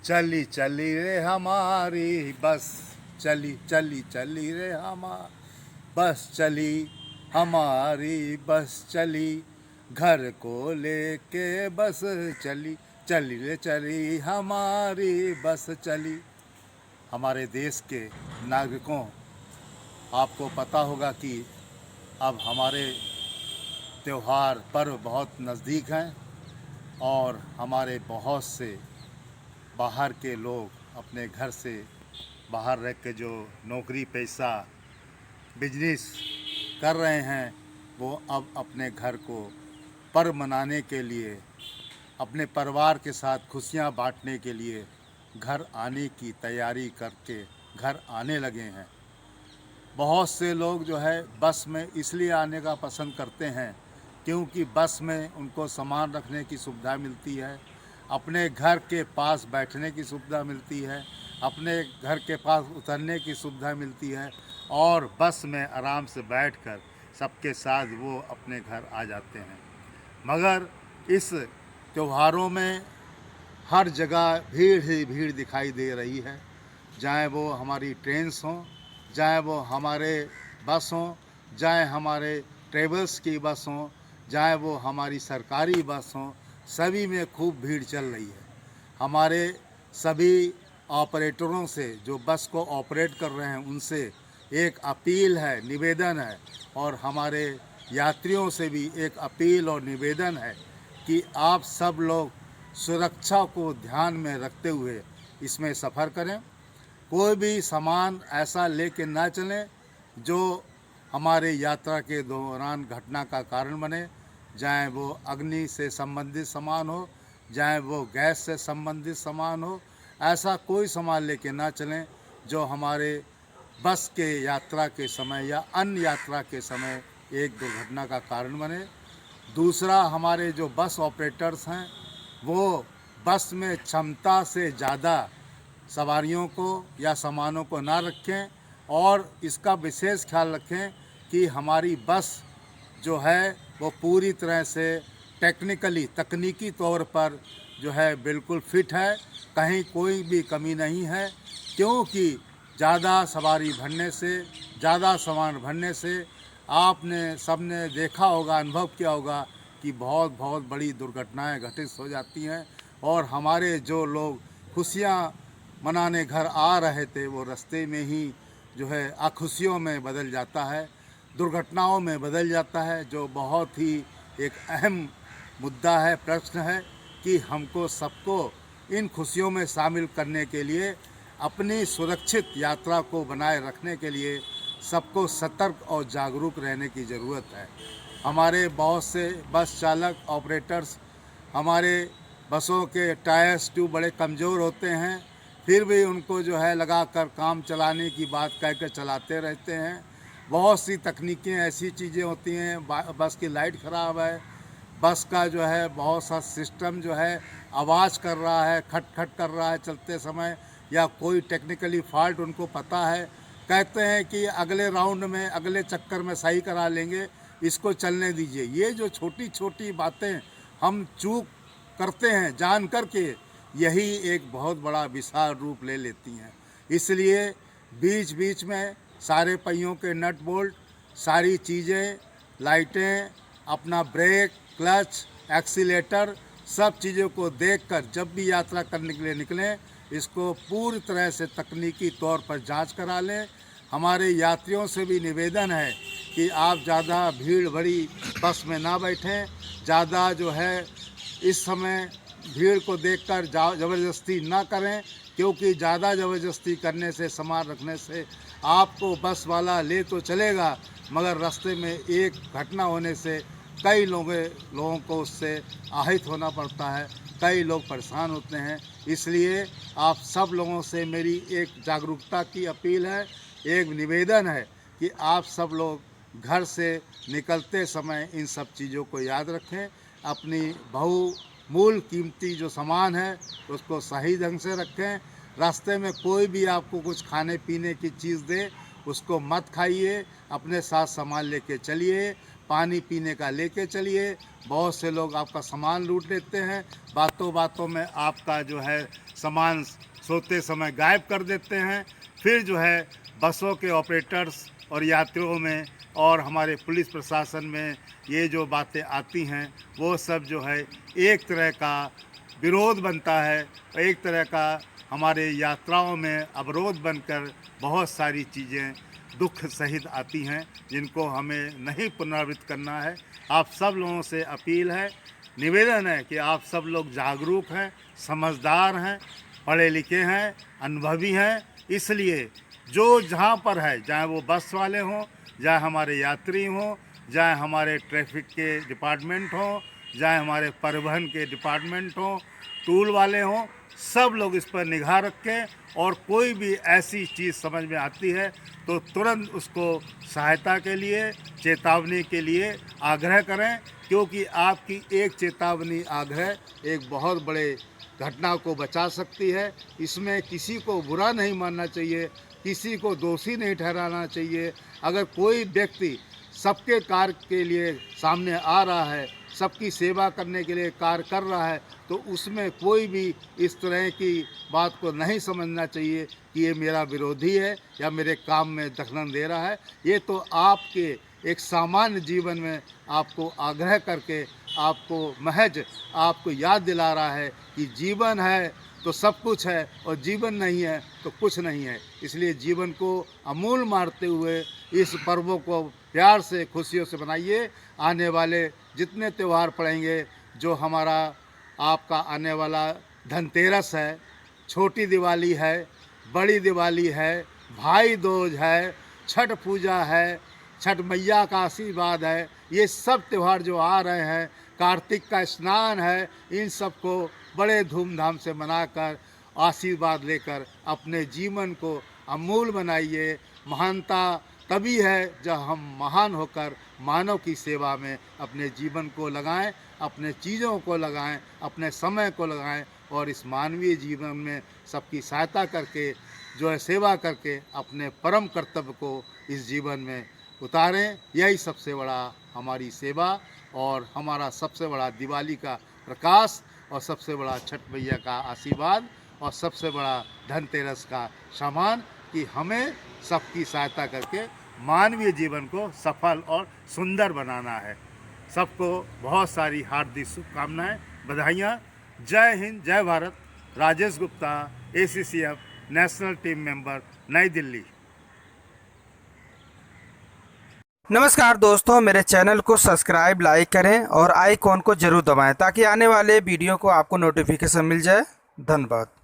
चली चली रे हमारी बस, चली चली चली रे बस चली हमारी बस चली, घर को लेके बस चली, चली रे चली हमारी बस चली। हमारे देश के नागरिकों, आपको पता होगा कि अब हमारे त्यौहार पर्व बहुत नज़दीक हैं और हमारे बहुत से बाहर के लोग अपने घर से बाहर रह के जो नौकरी पैसा बिजनेस कर रहे हैं, वो अब अपने घर को पर्व मनाने के लिए, अपने परिवार के साथ खुशियां बांटने के लिए घर आने की तैयारी करके घर आने लगे हैं। बहुत से लोग जो है बस में इसलिए आने का पसंद करते हैं क्योंकि बस में उनको सामान रखने की सुविधा मिलती है, अपने घर के पास बैठने की सुविधा मिलती है, अपने घर के पास उतरने की सुविधा मिलती है और बस में आराम से बैठकर सबके साथ वो अपने घर आ जाते हैं। मगर इस त्योहारों में हर जगह भीड़ ही भीड़ दिखाई दे रही है, चाहे वो हमारी ट्रेन्स हों, चाहे वो हमारे बस हों, चाहे हमारे ट्रेवल्स की बस हों, चाहे वो हमारी सरकारी बस हों, सभी में खूब भीड़ चल रही है। हमारे सभी ऑपरेटरों से, जो बस को ऑपरेट कर रहे हैं, उनसे एक अपील है, निवेदन है, और हमारे यात्रियों से भी एक अपील और निवेदन है कि आप सब लोग सुरक्षा को ध्यान में रखते हुए इसमें सफ़र करें। कोई भी सामान ऐसा लेके ना चलें जो हमारे यात्रा के दौरान घटना का कारण बने, चाहे वो अग्नि से संबंधित सामान हो, चाहे वो गैस से संबंधित सामान हो। ऐसा कोई सामान लेके ना चलें जो हमारे बस के यात्रा के समय या अन्य यात्रा के समय एक दुर्घटना का कारण बने। दूसरा, हमारे जो बस ऑपरेटर्स हैं वो बस में क्षमता से ज़्यादा सवारियों को या सामानों को ना रखें और इसका विशेष ख्याल रखें कि हमारी बस जो है वो पूरी तरह से तकनीकी तौर पर जो है बिल्कुल फिट है, कहीं कोई भी कमी नहीं है। क्योंकि ज़्यादा सवारी भरने से, ज़्यादा सामान भरने से आपने सबने देखा होगा, अनुभव किया होगा कि बहुत बहुत बड़ी दुर्घटनाएं घटित हो जाती हैं और हमारे जो लोग खुशियां मनाने घर आ रहे थे वो रास्ते में ही जो है खुशियों में बदल जाता है, दुर्घटनाओं में बदल जाता है, जो बहुत ही एक अहम मुद्दा है, प्रश्न है कि हमको सबको इन खुशियों में शामिल करने के लिए, अपनी सुरक्षित यात्रा को बनाए रखने के लिए सबको सतर्क और जागरूक रहने की ज़रूरत है। हमारे बहुत से बस चालक ऑपरेटर्स, हमारे बसों के टायर्स ट्यूब बड़े कमज़ोर होते हैं, फिर भी उनको जो है लगाकर काम चलाने की बात कह कर चलाते रहते हैं। बहुत सी तकनीकें ऐसी चीज़ें होती हैं, बस की लाइट ख़राब है, बस का जो है बहुत सा सिस्टम जो है आवाज़ कर रहा है, खट खट कर रहा है चलते समय, या कोई टेक्निकली फॉल्ट उनको पता है, कहते हैं कि अगले राउंड में, अगले चक्कर में सही करा लेंगे, इसको चलने दीजिए। ये जो छोटी छोटी बातें हम चूक करते हैं जान कर के, यही एक बहुत बड़ा विशाल रूप ले लेती हैं। इसलिए बीच बीच में सारे पहियों के नट बोल्ट, सारी चीज़ें, लाइटें, अपना ब्रेक, क्लच, एक्सीलेटर, सब चीज़ों को देखकर जब भी यात्रा करने के लिए निकलें, इसको पूरी तरह से तकनीकी तौर पर जांच करा लें। हमारे यात्रियों से भी निवेदन है कि आप ज़्यादा भीड़ भरी बस में ना बैठें, ज़्यादा जो है इस समय भीड़ को देखकर ज़बरदस्ती ना करें, क्योंकि ज़्यादा ज़बरदस्ती करने से, सामान रखने से आपको बस वाला ले तो चलेगा, मगर रास्ते में एक घटना होने से कई लोगों को उससे आहत होना पड़ता है, कई लोग परेशान होते हैं। इसलिए आप सब लोगों से मेरी एक जागरूकता की अपील है, एक निवेदन है कि आप सब लोग घर से निकलते समय इन सब चीज़ों को याद रखें। अपनी बहुमूल्य कीमती जो सामान है उसको सही ढंग से रखें। रास्ते में कोई भी आपको कुछ खाने पीने की चीज़ दे, उसको मत खाइए, अपने साथ सामान लेके चलिए। पानी पीने का लेके चलिए। बहुत से लोग आपका सामान लूट लेते हैं, बातों बातों में आपका जो है सामान सोते समय गायब कर देते हैं। फिर जो है बसों के ऑपरेटर्स और यात्रियों में और हमारे पुलिस प्रशासन में ये जो बातें आती हैं वो सब जो है एक तरह का विरोध बनता है, एक तरह का हमारे यात्राओं में अवरोध बनकर बहुत सारी चीज़ें दुख सहित आती हैं जिनको हमें नहीं पुनरावृत्त करना है। आप सब लोगों से अपील है, निवेदन है कि आप सब लोग जागरूक हैं, समझदार हैं, पढ़े लिखे हैं, अनुभवी हैं। इसलिए जो जहाँ पर है, चाहे वो बस वाले हों, चाहे हमारे यात्री हों, चाहे हमारे ट्रैफिक के डिपार्टमेंट हों, चाहे हमारे परिवहन के डिपार्टमेंट हों, टूल वाले हों, सब लोग इस पर निगाह रखें और कोई भी ऐसी चीज़ समझ में आती है तो तुरंत उसको सहायता के लिए, चेतावनी के लिए आग्रह करें, क्योंकि आपकी एक चेतावनी आग्रह एक बहुत बड़े घटना को बचा सकती है। इसमें किसी को बुरा नहीं मानना चाहिए, किसी को दोषी नहीं ठहराना चाहिए। अगर कोई व्यक्ति सबके कार्य के लिए सामने आ रहा है, सबकी सेवा करने के लिए कार्य कर रहा है, तो उसमें कोई भी इस तरह की बात को नहीं समझना चाहिए कि ये मेरा विरोधी है या मेरे काम में दखल दे रहा है। ये तो आपके एक सामान्य जीवन में आपको आग्रह करके आपको महज आपको याद दिला रहा है कि जीवन है तो सब कुछ है और जीवन नहीं है तो कुछ नहीं है। इसलिए जीवन को अमूल्य मानते हुए इस पर्वों को प्यार से, खुशियों से मनाइए। आने वाले जितने त्यौहार पड़ेंगे, जो हमारा आपका आने वाला धनतेरस है, छोटी दिवाली है, बड़ी दिवाली है, भाई दूज है, छठ पूजा है, छठ मैया का आशीर्वाद है, ये सब त्यौहार जो आ रहे हैं, कार्तिक का स्नान है, इन सब को बड़े धूमधाम से मनाकर आशीर्वाद लेकर अपने जीवन को अमूल्य बनाइए। महानता तभी है जब हम महान होकर मानव की सेवा में अपने जीवन को लगाएं, अपने चीज़ों को लगाएं, अपने समय को लगाएं और इस मानवीय जीवन में सबकी सहायता करके जो है सेवा करके अपने परम कर्तव्य को इस जीवन में उतारें। यही सबसे बड़ा हमारी सेवा और हमारा सबसे बड़ा दिवाली का प्रकाश और सबसे बड़ा छठ मैया का आशीर्वाद और सबसे बड़ा धनतेरस का सम्मान कि हमें सबकी सहायता करके मानवीय जीवन को सफल और सुंदर बनाना है। सबको बहुत सारी हार्दिक शुभकामनाएं, बधाइयाँ। जय हिंद, जय Bharat. Rajesh Gupta, ACCF national team member, नई दिल्ली। नमस्कार दोस्तों, मेरे चैनल को सब्सक्राइब, लाइक करें और आइकॉन को जरूर दबाएं ताकि आने वाले वीडियो को आपको नोटिफिकेशन मिल जाए। धन्यवाद।